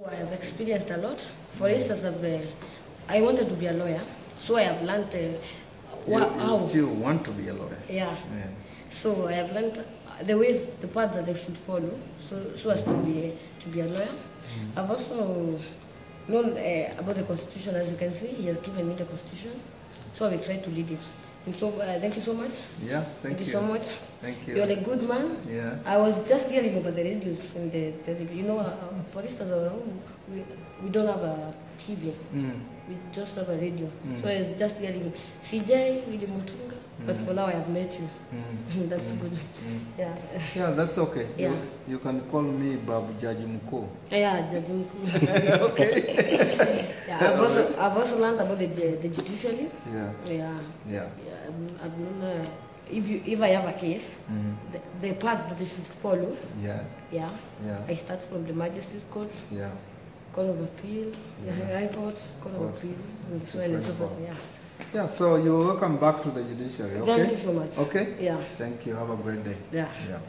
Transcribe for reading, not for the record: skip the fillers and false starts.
I have experienced a lot. For instance, I wanted to be a lawyer, so I have learned you still want to be a lawyer. Yeah. So I have learned the ways, the path that I should follow, so as to be a lawyer. I've also known about the Constitution. As you can see, he has given me the Constitution, so I will try to lead it. And so, thank you so much. Yeah, thank you. Thank you so much. Thank you. You're a good man. Yeah. I was just hearing over the radios and you know, for instance, we don't have a TV. We just have a radio. So I was just hearing CJ, Willie Mutunga, but for now I have met you. That's good. Yeah. Yeah, that's okay. Yeah. You can call me Babu Jaji Mko. Yeah, Jaji Mko. Okay. Yeah, I've also learned about the judiciary. Yeah. Yeah. Yeah. I've known, if I have a case, the paths that I should follow. Yes. Yeah. Yeah. I start from the magistrate court. Yeah. Court of Appeal, the High Court, Court of Appeal, and so on and so forth. Yeah. Yeah, so you're welcome back to the judiciary, okay? Thank you so much. Okay? Yeah. Thank you. Have a great day. Yeah. Yeah.